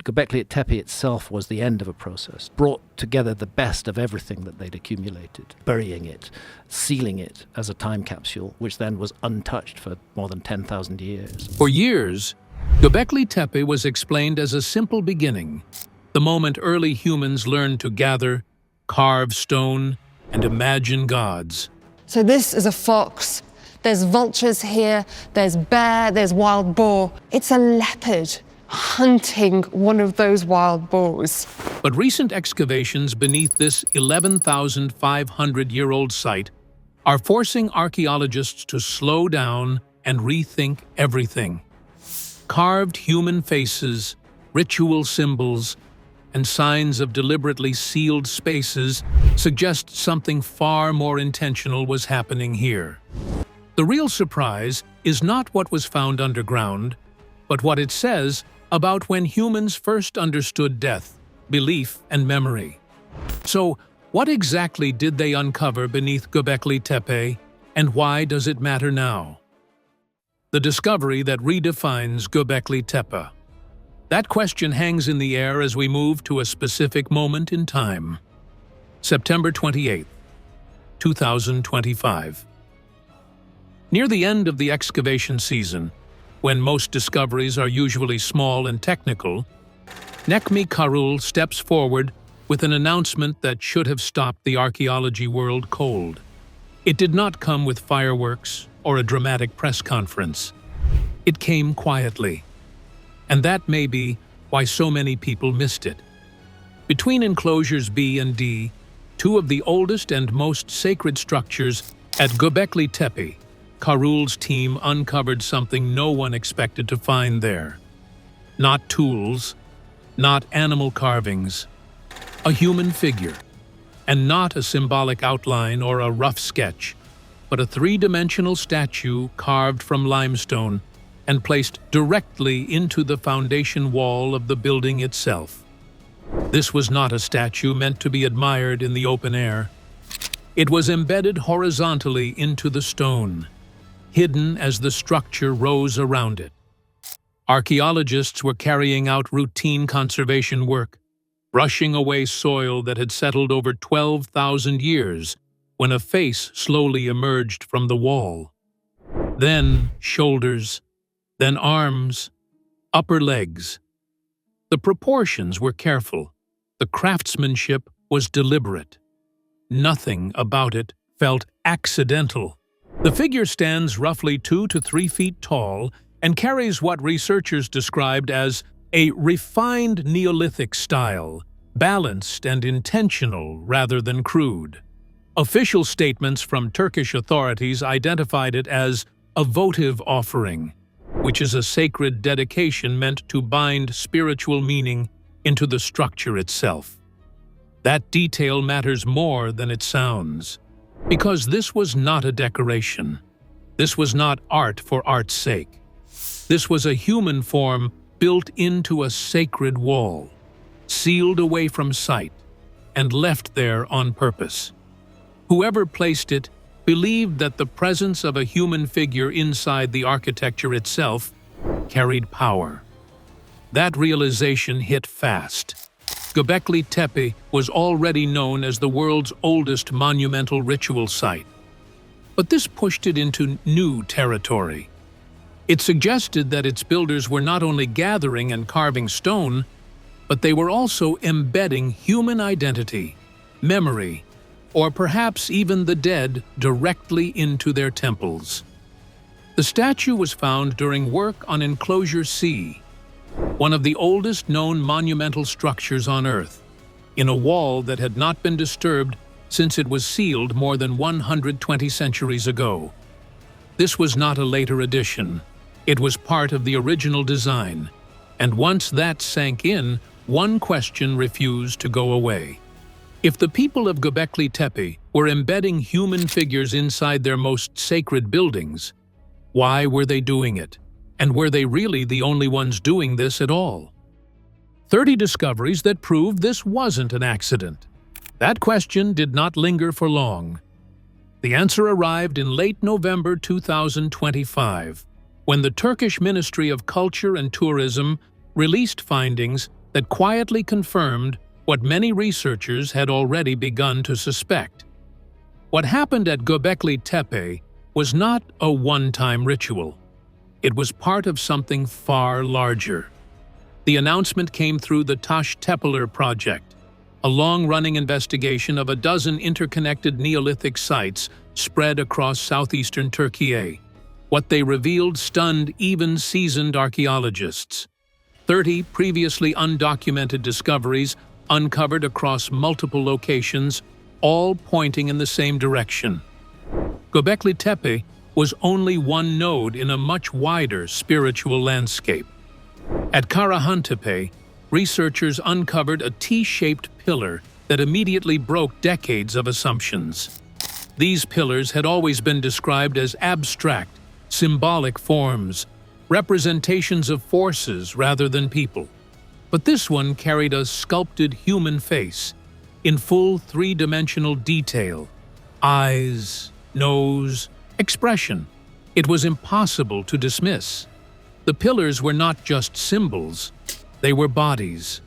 Göbekli Tepe itself was the end of a process, brought together the best of everything that they'd accumulated, burying it, sealing it as a time capsule, which then was untouched for more than 10,000 years. For years, Göbekli Tepe was explained as a simple beginning, the moment early humans learned to gather, carve stone, and imagine gods. So this is a fox. There's vultures here, there's bear, there's wild boar. It's a leopard hunting one of those wild boars. But recent excavations beneath this 11,500-year-old site are forcing archaeologists to slow down and rethink everything. Carved human faces, ritual symbols, and signs of deliberately sealed spaces suggest something far more intentional was happening here. The real surprise is not what was found underground, but what it says about when humans first understood death, belief, and memory. So, what exactly did they uncover beneath Göbekli Tepe, and why does it matter now? The discovery that redefines Göbekli Tepe. That question hangs in the air as we move to a specific moment in time. September 28, 2025. Near the end of the excavation season, when most discoveries are usually small and technical, Necmi Karul steps forward with an announcement that should have stopped the archaeology world cold. It did not come with fireworks or a dramatic press conference. It came quietly. And that may be why so many people missed it. Between enclosures B and D, two of the oldest and most sacred structures at Göbekli Tepe, Karul's team uncovered something no one expected to find there. Not tools, not animal carvings, a human figure, and not a symbolic outline or a rough sketch, but a three-dimensional statue carved from limestone and placed directly into the foundation wall of the building itself. This was not a statue meant to be admired in the open air. It was embedded horizontally into the stone, hidden as the structure rose around it. Archaeologists were carrying out routine conservation work, brushing away soil that had settled over 12,000 years when a face slowly emerged from the wall. Then shoulders, then arms, upper legs. The proportions were careful. The craftsmanship was deliberate. Nothing about it felt accidental. The figure stands roughly 2 to 3 feet tall and carries what researchers described as a refined Neolithic style, balanced and intentional rather than crude. Official statements from Turkish authorities identified it as a votive offering, which is a sacred dedication meant to bind spiritual meaning into the structure itself. That detail matters more than it sounds, because this was not a decoration. This was not art for art's sake. This was a human form built into a sacred wall, sealed away from sight, and left there on purpose. Whoever placed it believed that the presence of a human figure inside the architecture itself carried power. That realization hit fast. Göbekli Tepe was already known as the world's oldest monumental ritual site. But this pushed it into new territory. It suggested that its builders were not only gathering and carving stone, but they were also embedding human identity, memory, or perhaps even the dead directly into their temples. The statue was found during work on Enclosure C, one of the oldest known monumental structures on Earth, in a wall that had not been disturbed since it was sealed more than 120 centuries ago. This was not a later addition. It was part of the original design, and once that sank in, one question refused to go away. If the people of Göbekli Tepe were embedding human figures inside their most sacred buildings, why were they doing it? And were they really the only ones doing this at all? 30 discoveries that proved this wasn't an accident. That question did not linger for long. The answer arrived in late November 2025, when the Turkish Ministry of Culture and Tourism released findings that quietly confirmed what many researchers had already begun to suspect. What happened at Göbekli Tepe was not a one-time ritual. It was part of something far larger. The announcement came through the Taş Tepeler project, a long-running investigation of a dozen interconnected Neolithic sites spread across southeastern Turkey. What they revealed stunned even seasoned archaeologists. 30 previously undocumented discoveries uncovered across multiple locations, all pointing in the same direction. Göbekli Tepe was only one node in a much wider spiritual landscape. At Karahantepe, researchers uncovered a T-shaped pillar that immediately broke decades of assumptions. These pillars had always been described as abstract, symbolic forms, representations of forces rather than people. But this one carried a sculpted human face, in full three-dimensional detail: eyes, nose, expression. It was impossible to dismiss. The pillars were not just symbols, they were bodies.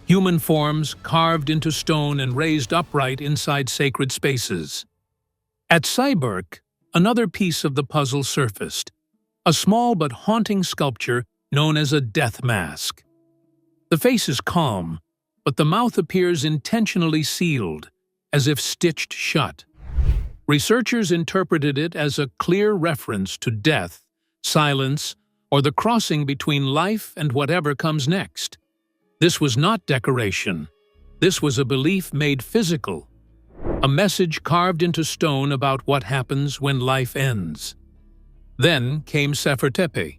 Human forms carved into stone and raised upright inside sacred spaces. At Cyberk, another piece of the puzzle surfaced, a small but haunting sculpture known as a death mask. The face is calm, but the mouth appears intentionally sealed, as if stitched shut. Researchers interpreted it as a clear reference to death, silence, or the crossing between life and whatever comes next. This was not decoration. This was a belief made physical, a message carved into stone about what happens when life ends. Then came Sefertepe.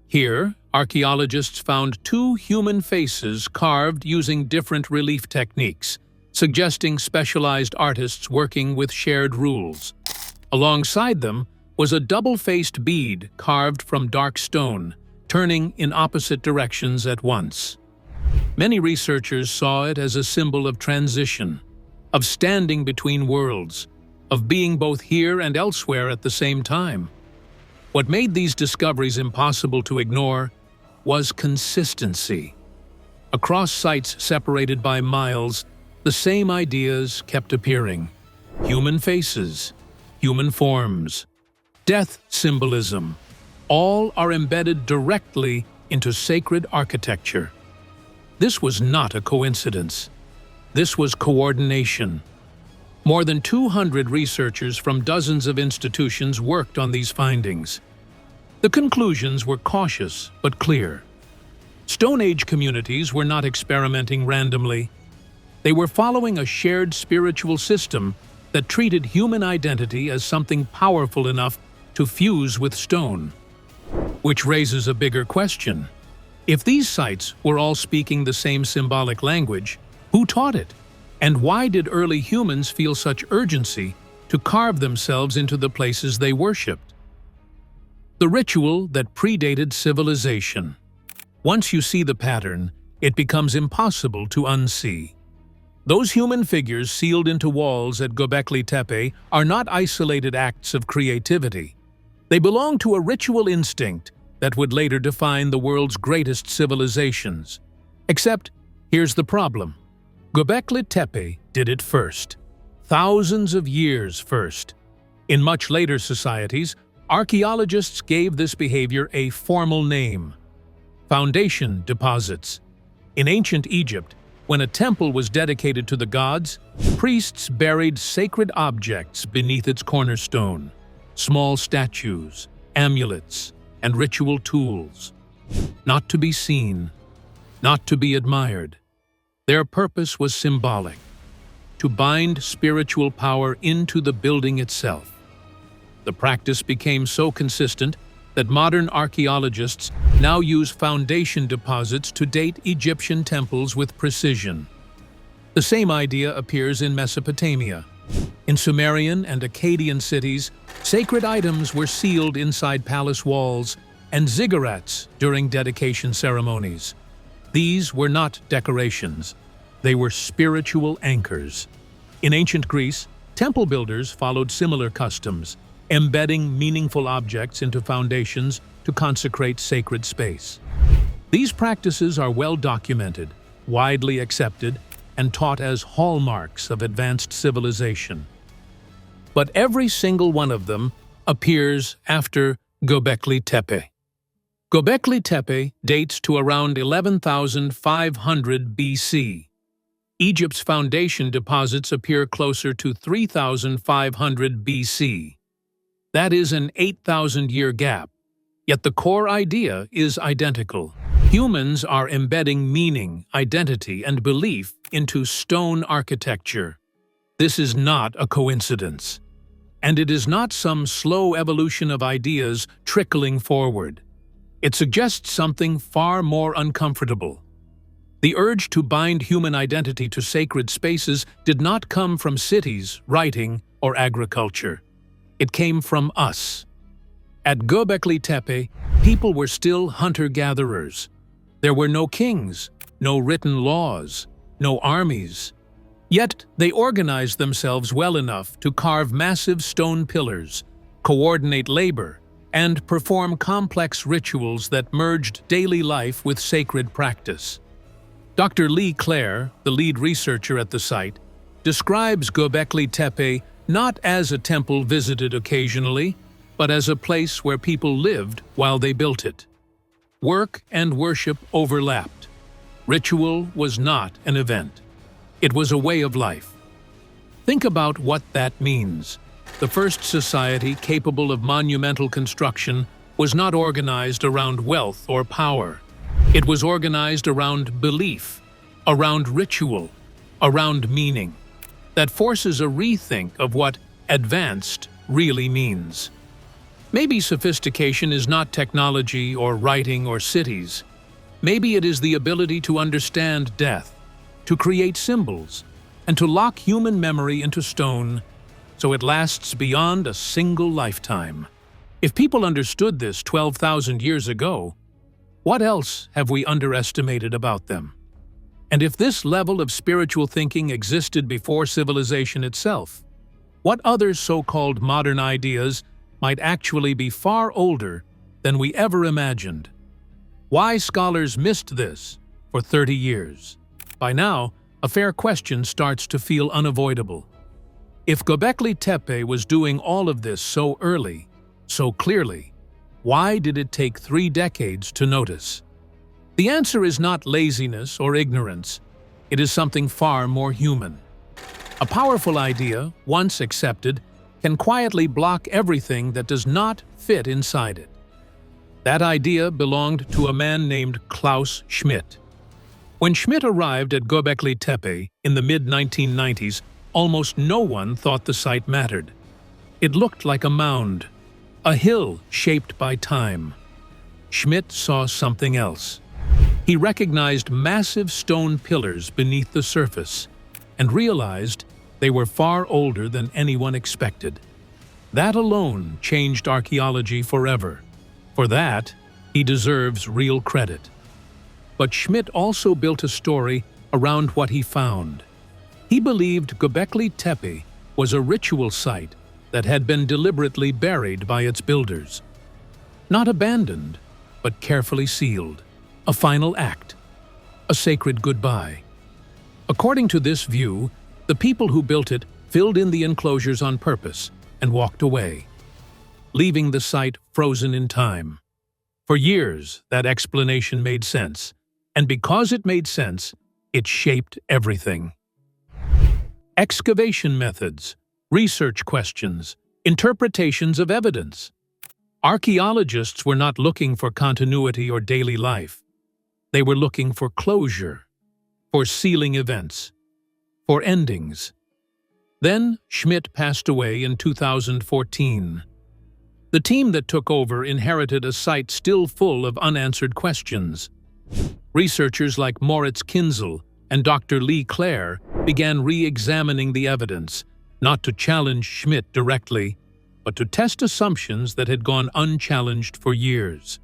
Here, archaeologists found two human faces carved using different relief techniques, suggesting specialized artists working with shared rules. Alongside them was a double-faced bead carved from dark stone, turning in opposite directions at once. Many researchers saw it as a symbol of transition, of standing between worlds, of being both here and elsewhere at the same time. What made these discoveries impossible to ignore was consistency. Across sites separated by miles, the same ideas kept appearing: human faces, human forms, death symbolism. All are embedded directly into sacred architecture. This was not a coincidence. This was coordination. More than 200 researchers from dozens of institutions worked on these findings. The conclusions were cautious but clear. Stone Age communities were not experimenting randomly. They were following a shared spiritual system that treated human identity as something powerful enough to fuse with stone. Which raises a bigger question. If these sites were all speaking the same symbolic language, who taught it? And why did early humans feel such urgency to carve themselves into the places they worshipped? The ritual that predated civilization. Once you see the pattern, it becomes impossible to unsee. Those human figures sealed into walls at Göbekli Tepe are not isolated acts of creativity. They belong to a ritual instinct that would later define the world's greatest civilizations. Except, here's the problem. Göbekli Tepe did it first. Thousands of years first. In much later societies, archaeologists gave this behavior a formal name: foundation deposits. In ancient Egypt, when a temple was dedicated to the gods, priests buried sacred objects beneath its cornerstone: small statues, amulets, and ritual tools. Not to be seen, not to be admired. Their purpose was symbolic: to bind spiritual power into the building itself. The practice became so consistent that modern archaeologists now use foundation deposits to date Egyptian temples with precision. The same idea appears in Mesopotamia. In Sumerian and Akkadian cities, sacred items were sealed inside palace walls and ziggurats during dedication ceremonies. These were not decorations. They were spiritual anchors. In ancient Greece, temple builders followed similar customs, embedding meaningful objects into foundations to consecrate sacred space. These practices are well documented, widely accepted and taught as hallmarks of advanced civilization. But every single one of them appears after Göbekli Tepe. Göbekli Tepe dates to around 11,500 BC. Egypt's foundation deposits appear closer to 3,500 BC. That is an 8,000-year gap, yet the core idea is identical. Humans are embedding meaning, identity, and belief into stone architecture. This is not a coincidence. And it is not some slow evolution of ideas trickling forward. It suggests something far more uncomfortable. The urge to bind human identity to sacred spaces did not come from cities, writing, or agriculture. It came from us. At Göbekli Tepe, people were still hunter-gatherers. There were no kings, no written laws, no armies. Yet they organized themselves well enough to carve massive stone pillars, coordinate labor, and perform complex rituals that merged daily life with sacred practice. Dr. Lee Clare, the lead researcher at the site, describes Göbekli Tepe not as a temple visited occasionally, but as a place where people lived while they built it. Work and worship overlapped. Ritual was not an event. It was a way of life. Think about what that means. The first society capable of monumental construction was not organized around wealth or power. It was organized around belief, around ritual, around meaning. That forces a rethink of what advanced really means. Maybe sophistication is not technology or writing or cities. Maybe it is the ability to understand death, to create symbols, and to lock human memory into stone so it lasts beyond a single lifetime. If people understood this 12,000 years ago, what else have we underestimated about them? And if this level of spiritual thinking existed before civilization itself, what other so-called modern ideas might actually be far older than we ever imagined? Why scholars missed this for 30 years? By now, a fair question starts to feel unavoidable. If Göbekli Tepe was doing all of this so early, so clearly, why did it take 3 decades to notice? The answer is not laziness or ignorance. It is something far more human. A powerful idea, once accepted, can quietly block everything that does not fit inside it. That idea belonged to a man named Klaus Schmidt. When Schmidt arrived at Göbekli Tepe in the mid-1990s, almost no one thought the site mattered. It looked like a mound, a hill shaped by time. Schmidt saw something else. He recognized massive stone pillars beneath the surface and realized they were far older than anyone expected. That alone changed archaeology forever. For that, he deserves real credit. But Schmidt also built a story around what he found. He believed Göbekli Tepe was a ritual site that had been deliberately buried by its builders. Not abandoned, but carefully sealed. A final act. A sacred goodbye. According to this view, the people who built it filled in the enclosures on purpose and walked away, leaving the site frozen in time. For years, that explanation made sense, and because it made sense, it shaped everything. Excavation methods, research questions, interpretations of evidence. Archaeologists were not looking for continuity or daily life. They were looking for closure, for sealing events, for endings. Then Schmidt passed away in 2014. The team that took over inherited a site still full of unanswered questions. Researchers like Moritz Kinzel and Dr. Lee Clare began re-examining the evidence, not to challenge Schmidt directly, but to test assumptions that had gone unchallenged for years.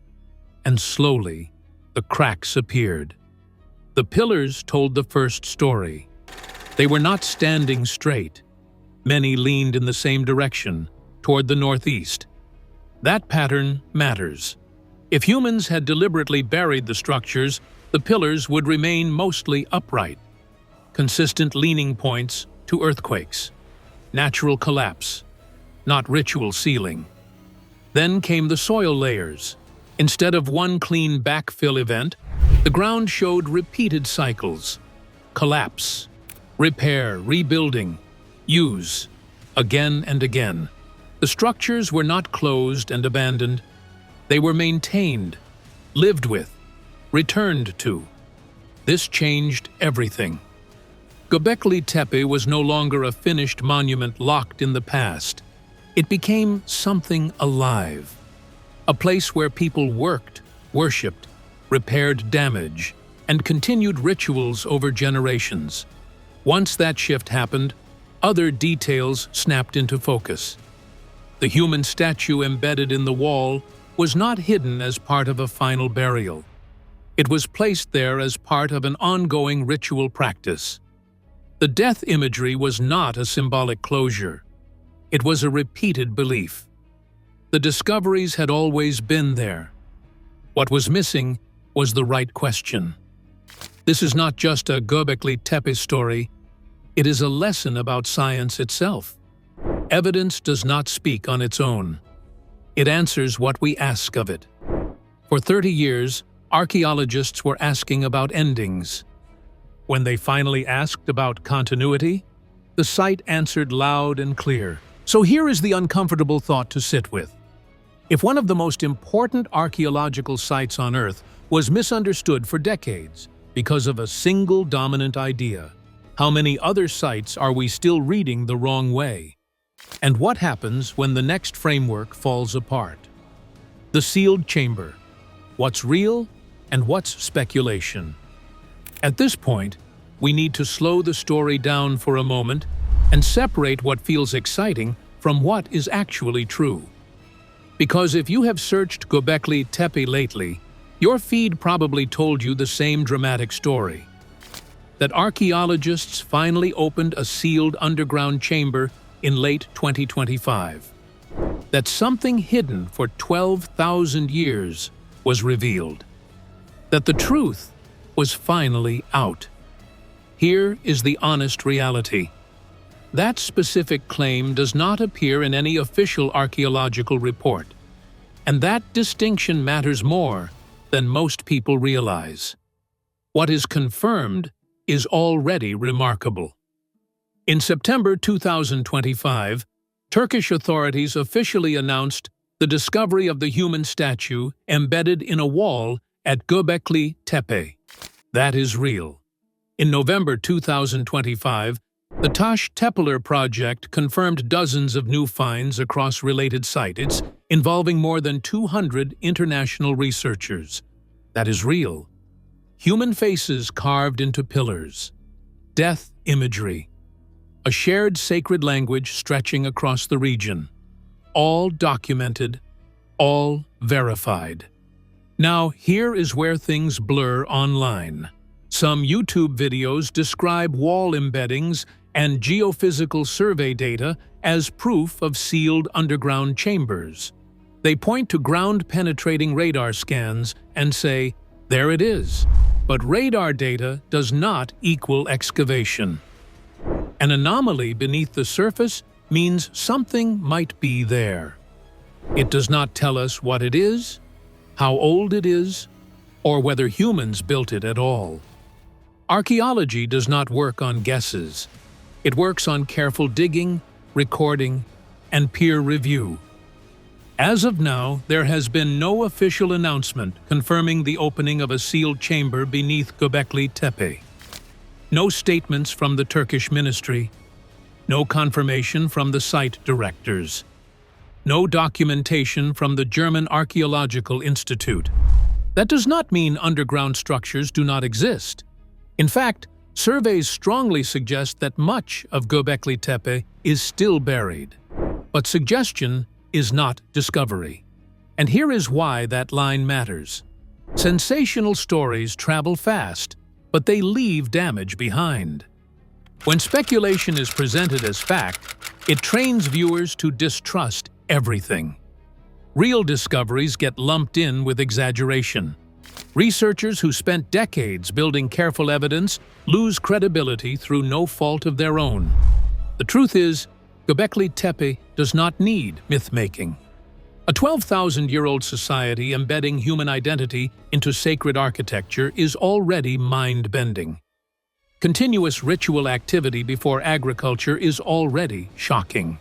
And slowly, the cracks appeared. The pillars told the first story. They were not standing straight. Many leaned in the same direction, toward the northeast. That pattern matters. If humans had deliberately buried the structures, The pillars would remain mostly upright, consistent leaning points to earthquakes, natural collapse, not ritual sealing. Then came the soil layers. Instead of one clean backfill event, the ground showed repeated cycles: collapse, repair, rebuilding, use, again and again. The structures were not closed and abandoned. They were maintained, lived with, returned to. This changed everything. Göbekli Tepe was no longer a finished monument locked in the past. It became something alive, a place where people worked, worshipped, repaired damage, and continued rituals over generations. Once that shift happened, other details snapped into focus. The human statue embedded in the wall was not hidden as part of a final burial. It was placed there as part of an ongoing ritual practice. The death imagery was not a symbolic closure. It was a repeated belief. The discoveries had always been there. What was missing was the right question. This is not just a Göbekli Tepe story. It is a lesson about science itself. Evidence does not speak on its own. It answers what we ask of it. For 30 years, archaeologists were asking about endings. When they finally asked about continuity, the site answered loud and clear. So here is the uncomfortable thought to sit with. If one of the most important archaeological sites on Earth was misunderstood for decades because of a single dominant idea, how many other sites are we still reading the wrong way? And what happens when the next framework falls apart? The sealed chamber. What's real and what's speculation? At this point, we need to slow the story down for a moment and separate what feels exciting from what is actually true. Because if you have searched Göbekli Tepe lately, your feed probably told you the same dramatic story. That archaeologists finally opened a sealed underground chamber in late 2025. That something hidden for 12,000 years was revealed. That the truth was finally out. Here is the honest reality. That specific claim does not appear in any official archaeological report, and that distinction matters more than most people realize. What is confirmed is already remarkable. In September 2025, Turkish authorities officially announced the discovery of the human statue embedded in a wall at Göbekli Tepe. That is real. In November 2025, the Taş Tepeler project confirmed dozens of new finds across related sites, involving more than 200 international researchers. That is real. Human faces carved into pillars. Death imagery. A shared sacred language stretching across the region. All documented, all verified. Now, here is where things blur online. Some YouTube videos describe wall embeddings and geophysical survey data as proof of sealed underground chambers. They point to ground-penetrating radar scans and say, there it is. But radar data does not equal excavation. An anomaly beneath the surface means something might be there. It does not tell us what it is, how old it is, or whether humans built it at all. Archaeology does not work on guesses. It works on careful digging, recording, and peer review. As of now, there has been no official announcement confirming the opening of a sealed chamber beneath Göbekli Tepe. No statements from the Turkish ministry. No confirmation from the site directors. No documentation from the German Archaeological Institute. That does not mean underground structures do not exist. In fact, surveys strongly suggest that much of Göbekli Tepe is still buried. But suggestion is not discovery. And here is why that line matters. Sensational stories travel fast, but they leave damage behind. When speculation is presented as fact, it trains viewers to distrust everything. Real discoveries get lumped in with exaggeration. Researchers who spent decades building careful evidence lose credibility through no fault of their own. The truth is, Göbekli Tepe does not need myth-making. A 12,000-year-old society embedding human identity into sacred architecture is already mind-bending. Continuous ritual activity before agriculture is already shocking.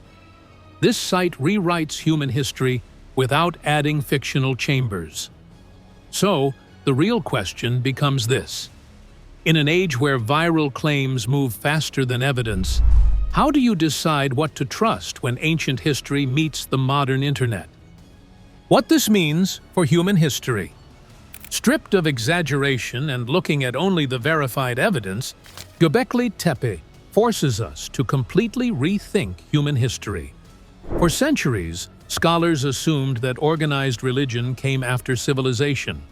This site rewrites human history without adding fictional chambers. So, the real question becomes this. In an age where viral claims move faster than evidence, how do you decide what to trust when ancient history meets the modern internet? What this means for human history. Stripped of exaggeration and looking at only the verified evidence, Göbekli Tepe forces us to completely rethink human history. For centuries, scholars assumed that organized religion came after civilization,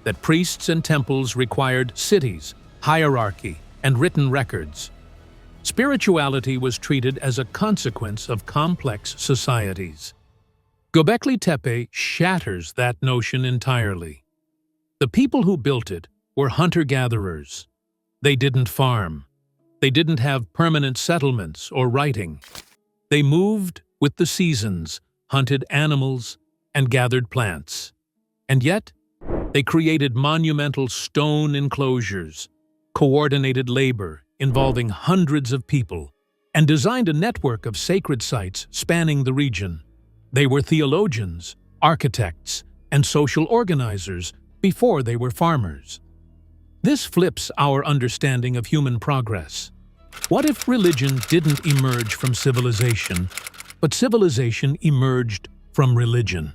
that priests and temples required cities, hierarchy, and written records. Spirituality was treated as a consequence of complex societies. Göbekli Tepe shatters that notion entirely. The people who built it were hunter-gatherers. They didn't farm. They didn't have permanent settlements or writing. They moved with the seasons, hunted animals, and gathered plants. And yet, they created monumental stone enclosures, coordinated labor involving hundreds of people, and designed a network of sacred sites spanning the region. They were theologians, architects, and social organizers before they were farmers. This flips our understanding of human progress. What if religion didn't emerge from civilization, but civilization emerged from religion?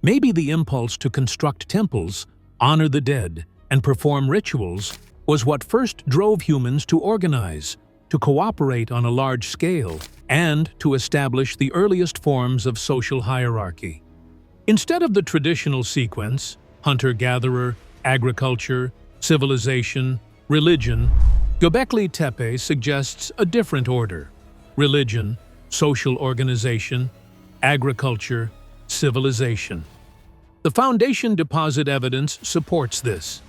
Maybe the impulse to construct temples, honor the dead, and perform rituals was what first drove humans to organize, to cooperate on a large scale, and to establish the earliest forms of social hierarchy. Instead of the traditional sequence, hunter-gatherer, agriculture, civilization, religion, Göbekli Tepe suggests a different order: religion, social organization, agriculture, civilization. The foundation deposit evidence supports this.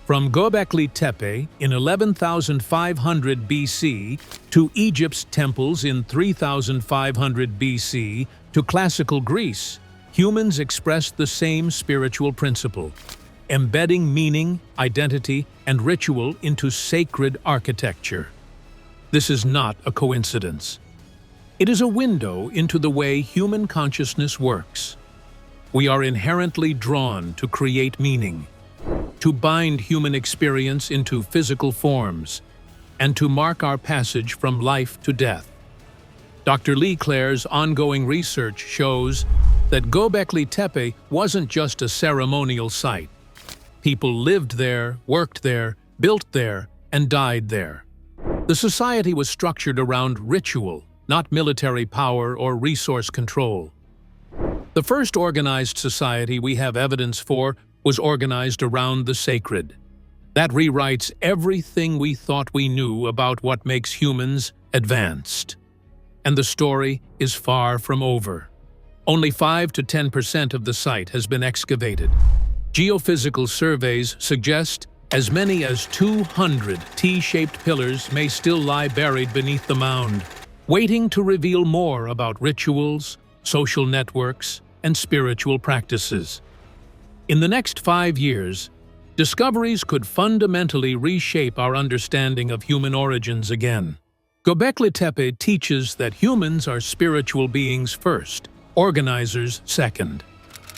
From Göbekli Tepe in 11,500 BC to Egypt's temples in 3,500 BC to classical Greece, humans expressed the same spiritual principle, embedding meaning, identity, and ritual into sacred architecture. This is not a coincidence. It is a window into the way human consciousness works. We are inherently drawn to create meaning, to bind human experience into physical forms, and to mark our passage from life to death. Dr. Lee Clare's ongoing research shows that Göbekli Tepe wasn't just a ceremonial site. People lived there, worked there, built there, and died there. The society was structured around ritual, not military power or resource control. The first organized society we have evidence for was organized around the sacred. That rewrites everything we thought we knew about what makes humans advanced. And the story is far from over. Only 5 to 10% of the site has been excavated. Geophysical surveys suggest as many as 200 T-shaped pillars may still lie buried beneath the mound, waiting to reveal more about rituals, social networks, and spiritual practices. In the next 5 years, discoveries could fundamentally reshape our understanding of human origins again. Göbekli Tepe teaches that humans are spiritual beings first, organizers second.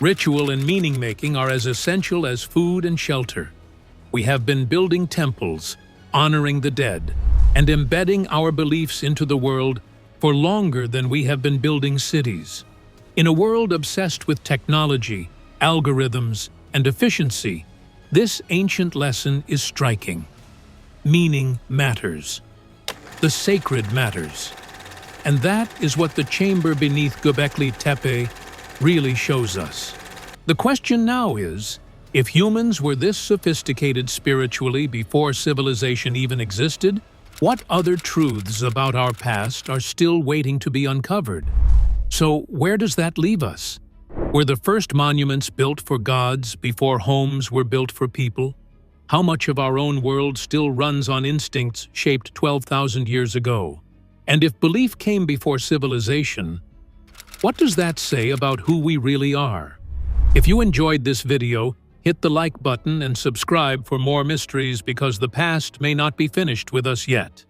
Ritual and meaning-making are as essential as food and shelter. We have been building temples, honoring the dead, and embedding our beliefs into the world for longer than we have been building cities. In a world obsessed with technology, algorithms, and efficiency, this ancient lesson is striking. Meaning matters. The sacred matters. And that is what the chamber beneath Göbekli Tepe really shows us. The question now is, if humans were this sophisticated spiritually before civilization even existed, what other truths about our past are still waiting to be uncovered? So where does that leave us? Were the first monuments built for gods before homes were built for people? How much of our own world still runs on instincts shaped 12,000 years ago? And if belief came before civilization, what does that say about who we really are? If you enjoyed this video, hit the like button and subscribe for more mysteries, because the past may not be finished with us yet.